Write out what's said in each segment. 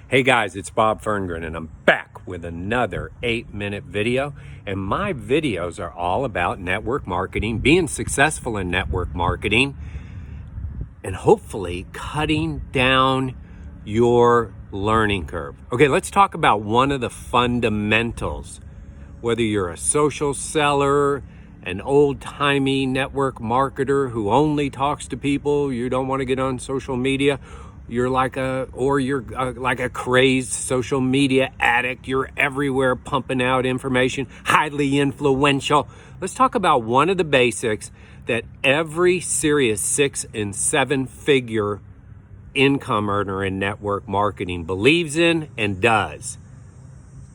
Hey guys, it's Bob Ferngren and I'm back with another 8-minute video. And my videos are all about network marketing, being successful in network marketing, and hopefully cutting down your learning curve. Okay, let's talk about one of the fundamentals. Whether you're a social seller, an old-timey network marketer who only talks to people, you don't want to get on social media, you're like a crazed social media addict. You're everywhere pumping out information, highly influential. Let's talk about one of the basics that every serious 6- and 7-figure income earner in network marketing believes in and does.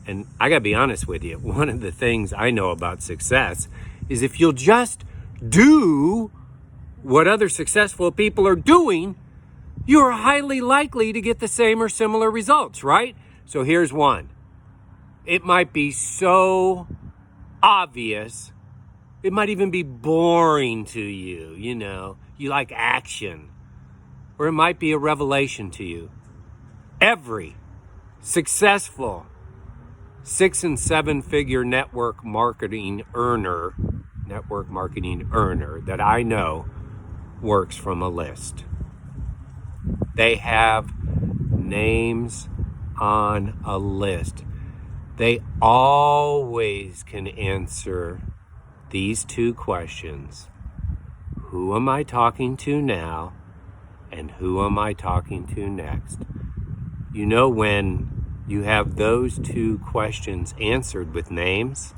And I gotta be honest with you, one of the things I know about success is if you'll just do what other successful people are doing, you're highly likely to get the same or similar results, right? So here's one. It might be so obvious, it might even be boring to you, you like action, or it might be a revelation to you. Every successful 6- and 7-figure network marketing earner that I know works from a list. They have names on a list. They always can answer these two questions. Who am I talking to now? And who am I talking to next? When you have those two questions answered with names,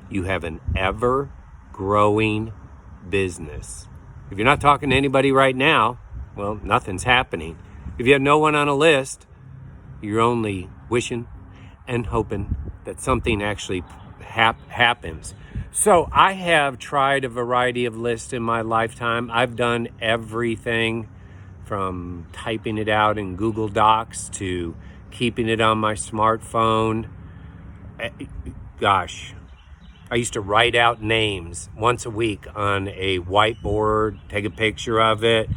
you have an ever-growing business. If you're not talking to anybody right now, well, nothing's happening. If you have no one on a list, you're only wishing and hoping that something actually happens. So I have tried a variety of lists in my lifetime. I've done everything from typing it out in Google Docs to keeping it on my smartphone. Gosh, I used to write out names once a week on a whiteboard, take a picture of it.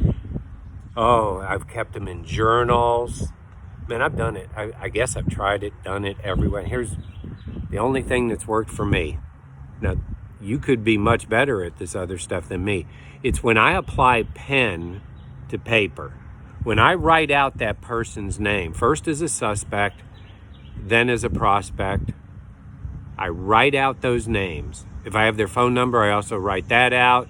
Oh, I've kept them in journals. Man, I've done it. I guess I've tried it, done it everywhere. Here's the only thing that's worked for me. Now, you could be much better at this other stuff than me. It's when I apply pen to paper. When I write out that person's name, first as a suspect, then as a prospect, I write out those names. If I have their phone number, I also write that out.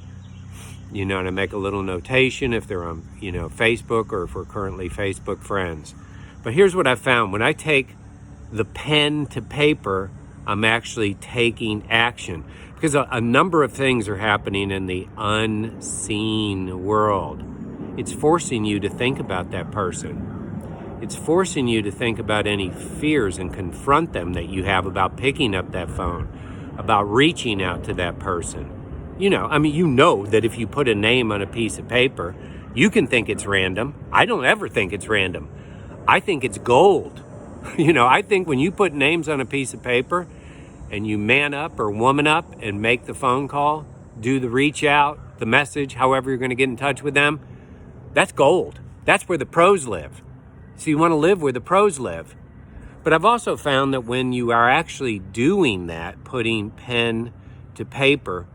And I make a little notation if they're on, Facebook or if we're currently Facebook friends. But here's what I found. When I take the pen to paper, I'm actually taking action. Because a number of things are happening in the unseen world. It's forcing you to think about that person. It's forcing you to think about any fears and confront them that you have about picking up that phone, about reaching out to that person. That if you put a name on a piece of paper, you can think it's random. I don't ever think it's random. I think it's gold. I think when you put names on a piece of paper and you man up or woman up and make the phone call, do the reach out, the message, however you're going to get in touch with them, that's gold. That's where the pros live. So you want to live where the pros live. But I've also found that when you are actually doing that, putting pen to paper,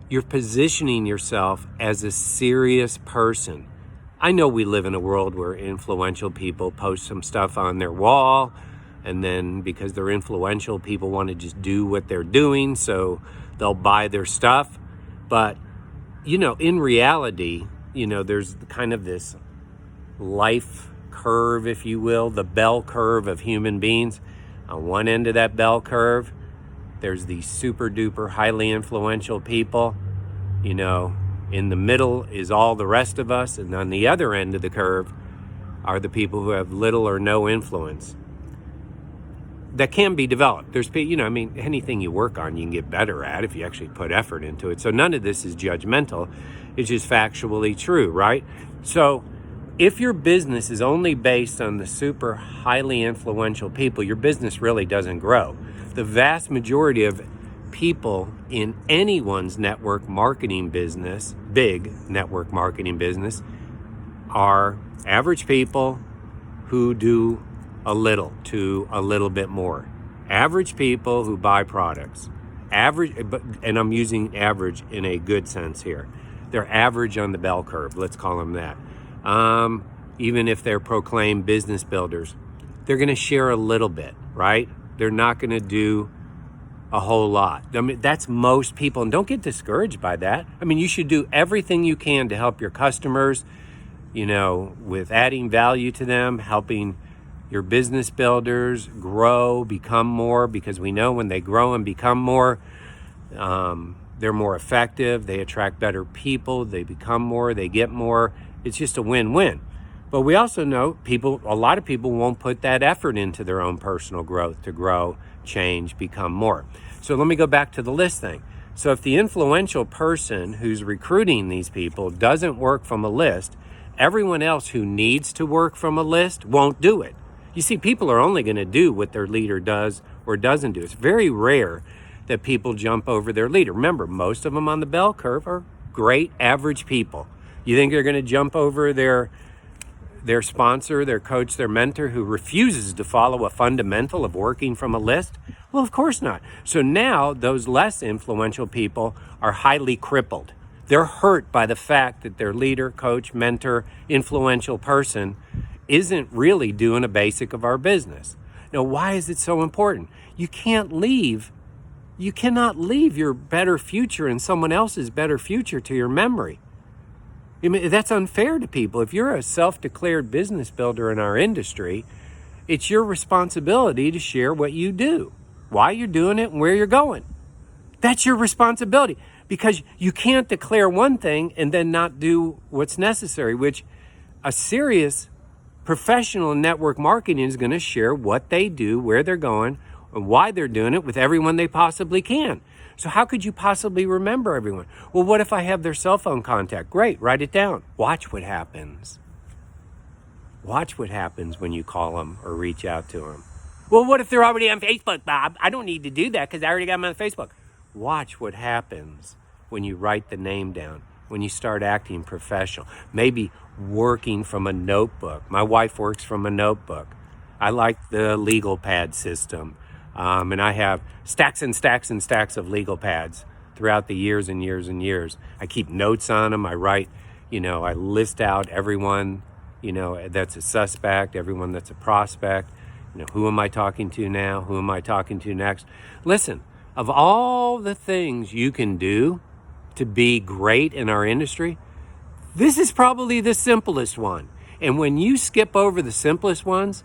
you're positioning yourself as a serious person. I know we live in a world where influential people post some stuff on their wall, and then because they're influential, people want to just do what they're doing, so they'll buy their stuff. But, in reality, there's kind of this life curve, if you will, the bell curve of human beings. On one end of that bell curve, there's these super duper highly influential people. In the middle is all the rest of us. And on the other end of the curve are the people who have little or no influence. That can be developed. There's, anything you work on, you can get better at if you actually put effort into it. So none of this is judgmental. It's just factually true, right? So if your business is only based on the super highly influential people, your business really doesn't grow. The vast majority of people in anyone's network marketing business, big network marketing business, are average people who do a little to a little bit more. Average people who buy products, and I'm using average in a good sense here. They're average on the bell curve, let's call them that. Even if they're proclaimed business builders, they're going to share a little bit, right? They're not going to do a whole lot. I mean, that's most people, and don't get discouraged by that. I mean, you should do everything you can to help your customers, with adding value to them, helping your business builders grow, become more, because we know when they grow and become more, they're more effective, they attract better people, they become more, they get more. It's just a win-win. But we also know a lot of people won't put that effort into their own personal growth to grow, change, become more. So let me go back to the list thing. So if the influential person who's recruiting these people doesn't work from a list, everyone else who needs to work from a list won't do it. You see, people are only going to do what their leader does or doesn't do. It's very rare that people jump over their leader. Remember, most of them on the bell curve are great average people. You think they're going to jump over their sponsor, their coach, their mentor who refuses to follow a fundamental of working from a list? Well, of course not. So now those less influential people are highly crippled. They're hurt by the fact that their leader, coach, mentor, influential person isn't really doing a basic of our business. Now, why is it so important? You cannot leave your better future and someone else's better future to your memory. I mean, that's unfair to people. If you're a self-declared business builder in our industry, it's your responsibility to share what you do, why you're doing it, and where you're going. That's your responsibility, because you can't declare one thing and then not do what's necessary, which a serious professional in network marketing is going to share what they do, where they're going, and why they're doing it with everyone they possibly can. So how could you possibly remember everyone? Well, what if I have their cell phone contact? Great, write it down. Watch what happens. Watch what happens when you call them or reach out to them. Well, what if they're already on Facebook, Bob? I don't need to do that because I already got them on Facebook. Watch what happens when you write the name down, when you start acting professional, maybe working from a notebook. My wife works from a notebook. I like the legal pad system. And I have stacks and stacks and stacks of legal pads throughout the years and years and years. I keep notes on them. I write, I list out everyone, that's a suspect, everyone that's a prospect. Who am I talking to now? Who am I talking to next? Listen, of all the things you can do to be great in our industry, this is probably the simplest one. And when you skip over the simplest ones,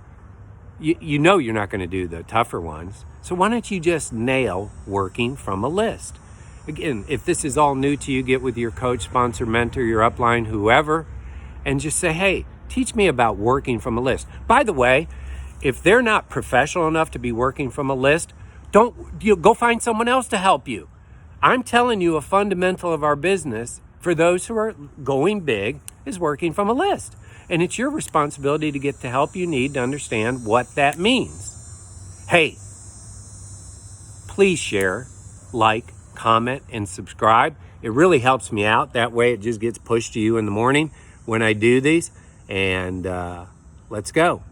you know you're not going to do the tougher ones. So why don't you just nail working from a list? Again, if this is all new to you, get with your coach, sponsor, mentor, your upline, whoever, and just say, hey, teach me about working from a list. By the way, if they're not professional enough to be working from a list, go find someone else to help you. I'm telling you, a fundamental of our business for those who are going big is working from a list. And it's your responsibility to get the help you need to understand what that means. Hey, please share, like, comment, and subscribe. It really helps me out. That way it just gets pushed to you in the morning when I do these. And let's go.